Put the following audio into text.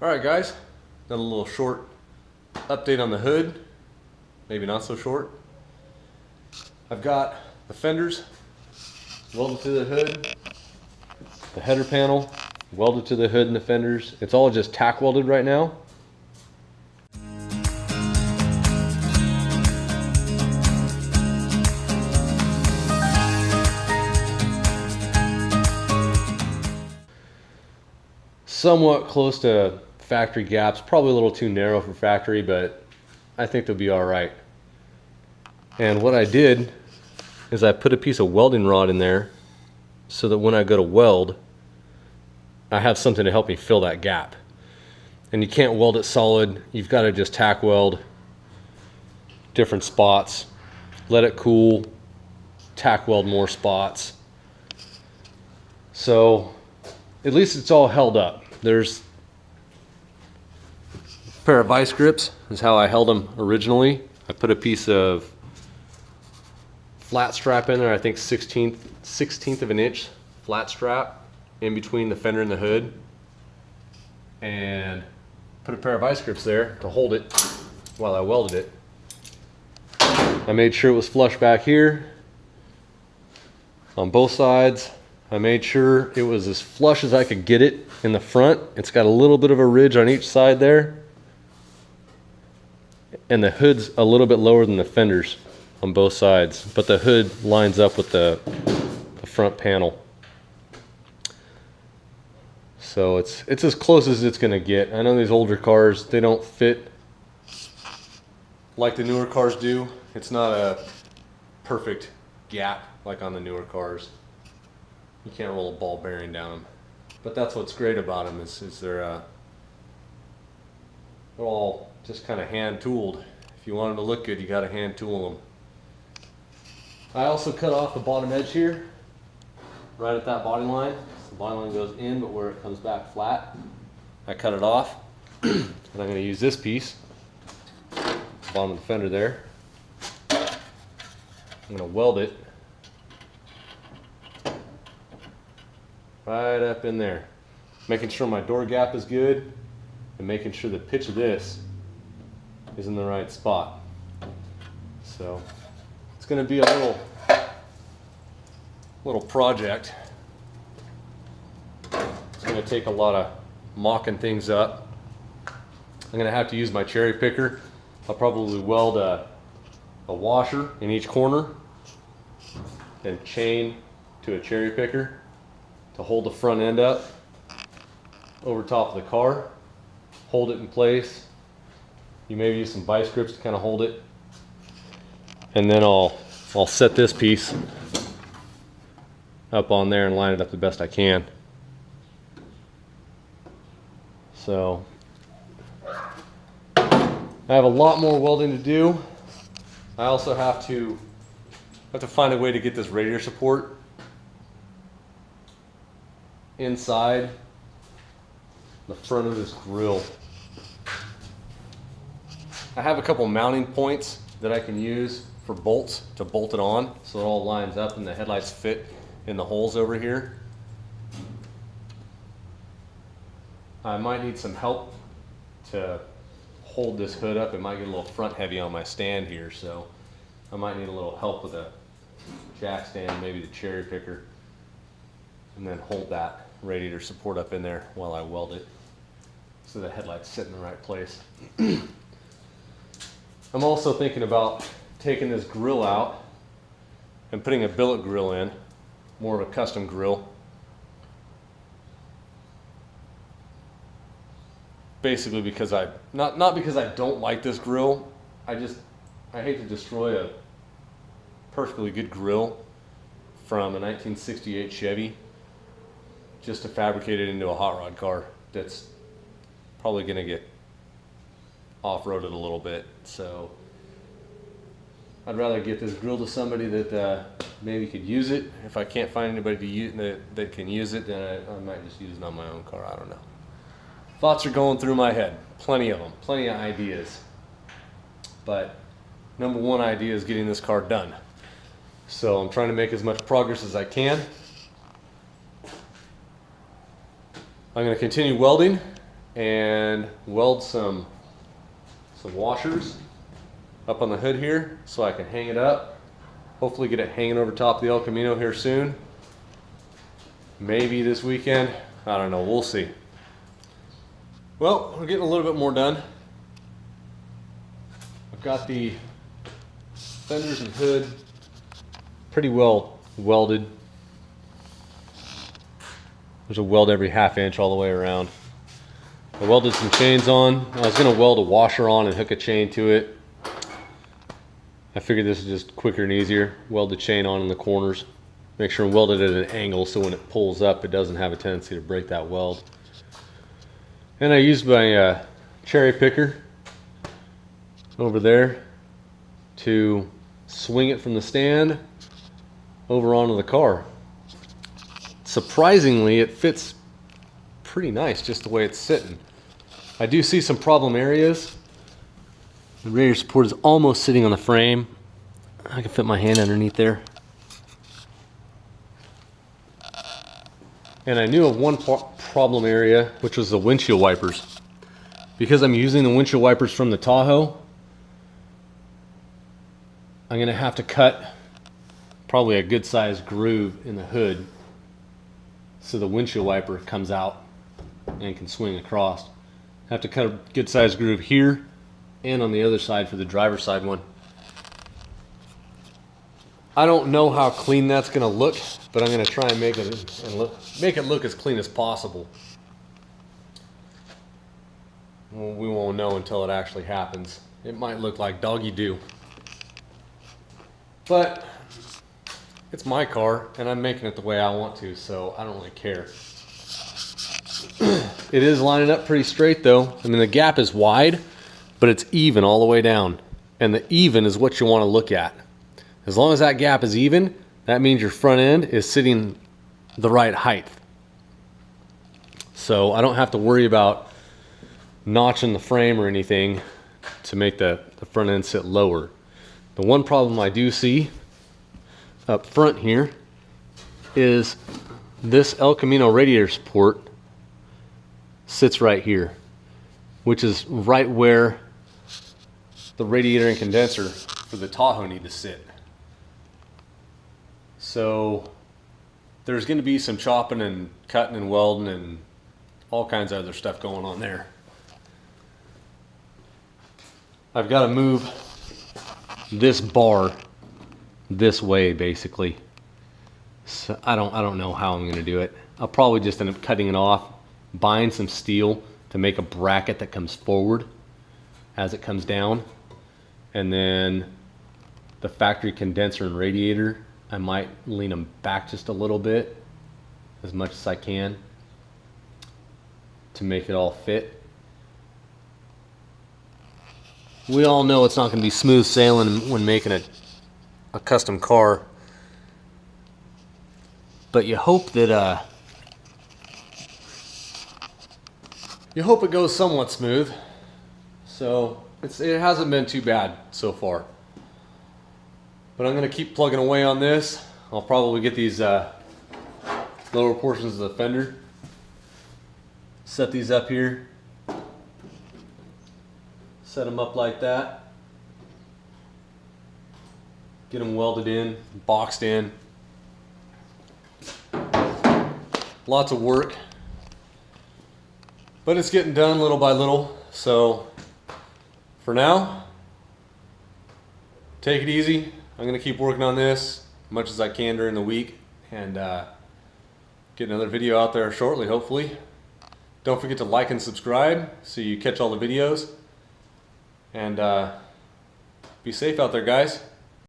Alright guys, done a little short update on the hood, maybe not so short. I've got the fenders welded to the hood, the header panel welded to the hood and the fenders. It's all just tack welded right now. Somewhat close to factory gaps, probably a little too narrow for factory, but I think they'll be all right. And what I did is I put a piece of welding rod in there so that when I go to weld, I have something to help me fill that gap. And you can't weld it solid, you've got to just tack weld different spots, let it cool, tack weld more spots. So at least it's all held up. There's a pair of vice grips, is how I held them originally. I put a piece of flat strap in there, I think 16th of an inch flat strap in between the fender and the hood, and put a pair of vice grips there to hold it while I welded it. I made sure it was flush back here on both sides. I made sure it was as flush as I could get it in the front. It's got a little bit of a ridge on each side there. And the hood's a little bit lower than the fenders on both sides, but the hood lines up with the front panel. So it's as close as it's gonna get. I know these older cars, they don't fit like the newer cars do. It's not a perfect gap like on the newer cars. You can't roll a ball bearing down them. But that's what's great about them is they're all just kind of hand tooled. If you want them to look good, you got to hand tool them. I also cut off the bottom edge here, right at that body line. The body line goes in, but where it comes back flat, I cut it off. And I'm going to use this piece, bottom of the fender there. I'm going to weld it right up in there, making sure my door gap is good and making sure the pitch of this is in the right spot. So it's going to be a little project. It's going to take a lot of mocking things up. I'm going to have to use my cherry picker. I'll probably weld a washer in each corner and chain to a cherry picker to hold the front end up over top of the car, hold it in place. You maybe use some vice grips to kind of hold it, and then I'll set this piece up on there and line it up the best I can. So I have a lot more welding to do. I also have to find a way to get this radiator support inside the front of this grill. I have a couple mounting points that I can use for bolts to bolt it on so it all lines up and the headlights fit in the holes over here. I might need some help to hold this hood up. It might get a little front heavy on my stand here, so I might need a little help with a jack stand, maybe the cherry picker, and then hold that radiator support up in there while I weld it so the headlights sit in the right place. I'm also thinking about taking this grill out and putting a billet grill in, more of a custom grill. Basically because not because I don't like this grill, I hate to destroy a perfectly good grill from a 1968 Chevy just to fabricate it into a hot rod car that's probably going to get off-roaded a little bit. So I'd rather get this grill to somebody that maybe could use it. If I can't find anybody to use that can use it, then I might just use it on my own car. I don't know. Thoughts are going through my head. Plenty of them. Plenty of ideas. But number one idea is getting this car done. So I'm trying to make as much progress as I can. I'm going to continue welding and weld some washers up on the hood here so I can hang it up. Hopefully get it hanging over top of the ElCamino here soon. Maybe this weekend. I don't know. We'll see. Well, we're getting a little bit more done. I've got the fenders and hood pretty well welded. There's a weld every ½ inch all the way around. I welded some chains on. I was going to weld a washer on and hook a chain to it. I figured this is just quicker and easier. Weld the chain on in the corners. Make sure and weld it at an angle so when it pulls up it doesn't have a tendency to break that weld. And I used my cherry picker over there to swing it from the stand over onto the car. Surprisingly, it fits pretty nice just the way it's sitting. I do see some problem areas. The radiator support is almost sitting on the frame. I can fit my hand underneath there. And I knew of one problem area, which was the windshield wipers. Because I'm using the windshield wipers from the Tahoe, I'm going to have to cut probably a good sized groove in the hood so the windshield wiper comes out and can swing across. I have to cut a good sized groove here and on the other side for the driver's side one. I don't know how clean that's going to look, but I'm going to try and make it look as clean as possible. Well, we won't know until it actually happens. It might look like doggy doo. But it's my car and I'm making it the way I want to, so I don't really care. It is lining up pretty straight though. I mean, the gap is wide, but it's even all the way down. And the even is what you want to look at. As long as that gap is even, that means your front end is sitting the right height. So I don't have to worry about notching the frame or anything to make the front end sit lower. The one problem I do see up front here is this ElCamino radiator support sits right here, which is right where the radiator and condenser for the Tahoe need to sit. So there's going to be some chopping and cutting and welding and all kinds of other stuff going on there. I've got to move this bar this way basically. So I don't know how I'm going to do it. I'll probably just end up cutting it off, buying some steel to make a bracket that comes forward as it comes down, and then the factory condenser and radiator, I might lean them back just a little bit, as much as I can, to make it all fit. We all know it's not going to be smooth sailing when making a custom car, but you hope that you hope it goes somewhat smooth. So it hasn't been too bad so far. But I'm going to keep plugging away on this. I'll probably get these lower portions of the fender, set these up here, set them up like that, get them welded in, boxed in. Lots of work, but it's getting done little by little. So for now, take it easy. I'm going to keep working on this as much as I can during the week and get another video out there shortly, hopefully. Don't forget to like and subscribe so you catch all the videos. And be safe out there, guys.